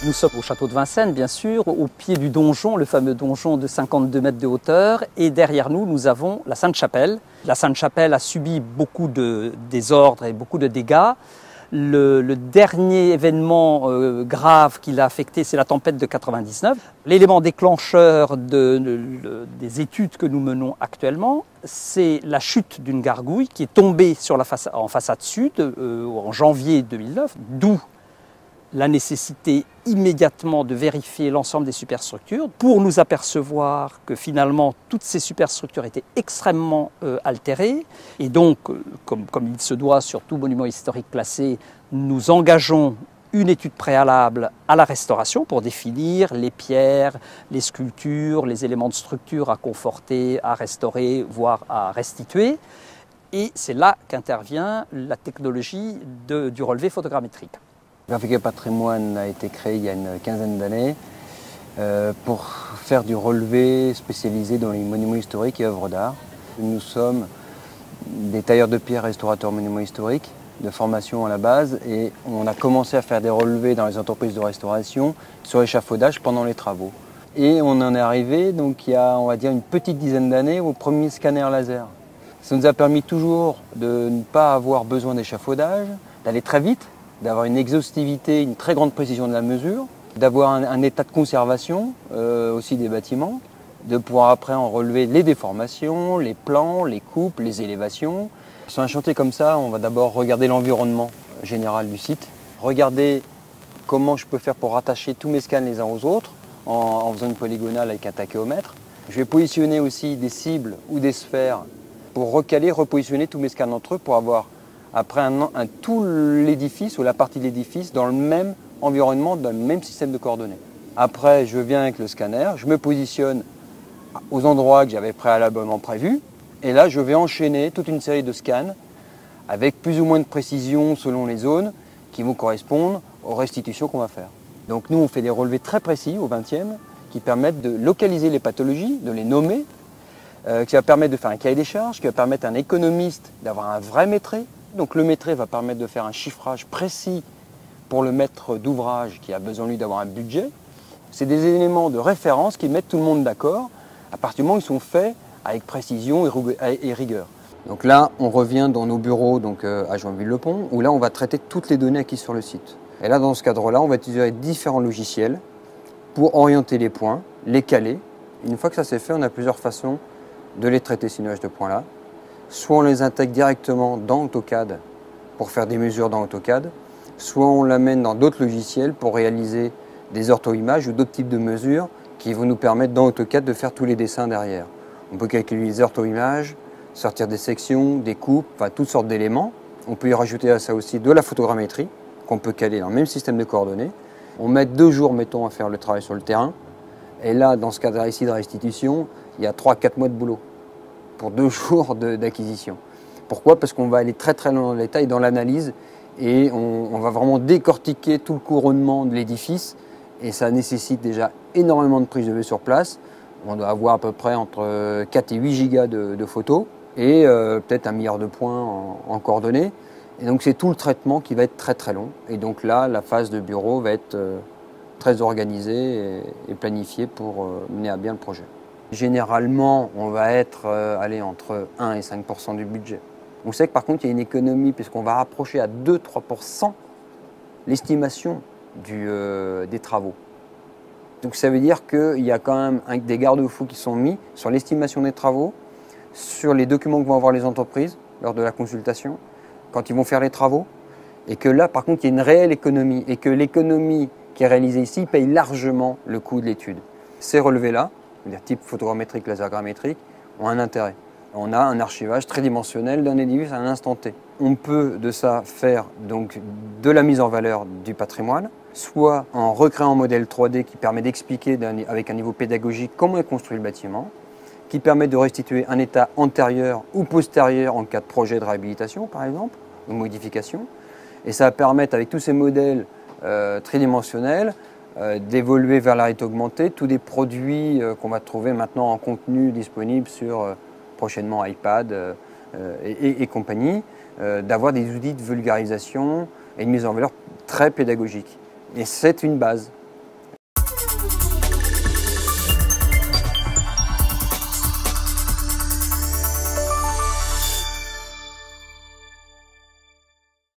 Nous sommes au château de Vincennes, bien sûr, au pied du donjon, le fameux donjon de 52 mètres de hauteur. Et derrière nous, nous avons la Sainte-Chapelle. La Sainte-Chapelle a subi beaucoup de désordres et beaucoup de dégâts. Le dernier événement grave qui l'a affecté, c'est la tempête de 99. L'élément déclencheur des études que nous menons actuellement, c'est la chute d'une gargouille qui est tombée sur en façade sud en janvier 2009, d'où la nécessité immédiatement de vérifier l'ensemble des superstructures pour nous apercevoir que finalement toutes ces superstructures étaient extrêmement altérées. Et donc, comme il se doit sur tout monument historique classé, nous engageons une étude préalable à la restauration pour définir les pierres, les sculptures, les éléments de structure à conforter, à restaurer, voire à restituer. Et c'est là qu'intervient la technologie du relevé photogrammétrique. Graphica Patrimoine a été créé il y a une quinzaine d'années pour faire du relevé spécialisé dans les monuments historiques et œuvres d'art. Nous sommes des tailleurs de pierre restaurateurs monuments historiques de formation à la base et on a commencé à faire des relevés dans les entreprises de restauration sur l'échafaudage pendant les travaux. Et on en est arrivé donc il y a on va dire une petite dizaine d'années au premier scanner laser. Ça nous a permis toujours de ne pas avoir besoin d'échafaudage, d'aller très vite, d'avoir une exhaustivité, une très grande précision de la mesure, d'avoir un état de conservation aussi des bâtiments, de pouvoir après en relever les déformations, les plans, les coupes, les élévations. Sur un chantier comme ça, on va d'abord regarder l'environnement général du site, regarder comment je peux faire pour rattacher tous mes scans les uns aux autres en faisant une polygonale avec un tachéomètre. Je vais positionner aussi des cibles ou des sphères pour recaler, repositionner tous mes scans entre eux pour avoir après tout l'édifice ou la partie de l'édifice dans le même environnement, dans le même système de coordonnées. Après, je viens avec le scanner, je me positionne aux endroits que j'avais préalablement prévus, et là, je vais enchaîner toute une série de scans avec plus ou moins de précision selon les zones qui vont correspondre aux restitutions qu'on va faire. Donc nous, on fait des relevés très précis au 20e qui permettent de localiser les pathologies, de les nommer, qui va permettre de faire un cahier des charges, qui va permettre à un économiste d'avoir un vrai métré. Donc le métré va permettre de faire un chiffrage précis pour le maître d'ouvrage qui a besoin lui d'avoir un budget. C'est des éléments de référence qui mettent tout le monde d'accord à partir du moment où ils sont faits avec précision et rigueur. Donc là, on revient dans nos bureaux donc, à Joinville-le-Pont où là, on va traiter toutes les données acquises sur le site. Et là, dans ce cadre-là, on va utiliser différents logiciels pour orienter les points, les caler. Une fois que ça c'est fait, on a plusieurs façons de les traiter, ces nuages de points-là. Soit on les intègre directement dans AutoCAD pour faire des mesures dans AutoCAD, soit on l'amène dans d'autres logiciels pour réaliser des ortho-images ou d'autres types de mesures qui vont nous permettre dans AutoCAD de faire tous les dessins derrière. On peut calculer les ortho-images, sortir des sections, des coupes, enfin toutes sortes d'éléments. On peut y rajouter à ça aussi de la photogrammétrie qu'on peut caler dans le même système de coordonnées. On met 2 jours, mettons, à faire le travail sur le terrain. Et là, dans ce cadre ici de restitution, il y a 3-4 mois de boulot pour 2 jours d'acquisition. Pourquoi? Parce qu'on va aller très très loin dans le détail, dans l'analyse, et on va vraiment décortiquer tout le couronnement de l'édifice, et ça nécessite déjà énormément de prise de vue sur place. On doit avoir à peu près entre 4 et 8 gigas de photos, et peut-être 1 milliard de points en coordonnées. Et donc c'est tout le traitement qui va être très très long. Et donc là, la phase de bureau va être très organisée et planifiée pour mener à bien le projet. Généralement, on va être entre 1 et 5% du budget. On sait que par contre, il y a une économie puisqu'on va rapprocher à 2-3% l'estimation des travaux. Donc ça veut dire qu'il y a quand même des garde-fous qui sont mis sur l'estimation des travaux, sur les documents que vont avoir les entreprises lors de la consultation, quand ils vont faire les travaux, et que là, par contre, il y a une réelle économie, et que l'économie qui est réalisée ici paye largement le coût de l'étude. Ces relevés-là, type photogrammétrique, lasergrammétrique, ont un intérêt. On a un archivage tridimensionnel d'un édifice à un instant T. On peut de ça faire donc de la mise en valeur du patrimoine, soit en recréant un modèle 3D qui permet d'expliquer avec un niveau pédagogique comment est construit le bâtiment, qui permet de restituer un état antérieur ou postérieur en cas de projet de réhabilitation par exemple, ou modification. Et ça va permettre avec tous ces modèles tridimensionnels d'évoluer vers la réalité augmentée, tous des produits qu'on va trouver maintenant en contenu disponible sur prochainement iPad et compagnie, d'avoir des outils de vulgarisation et de mise en valeur très pédagogiques. Et c'est une base.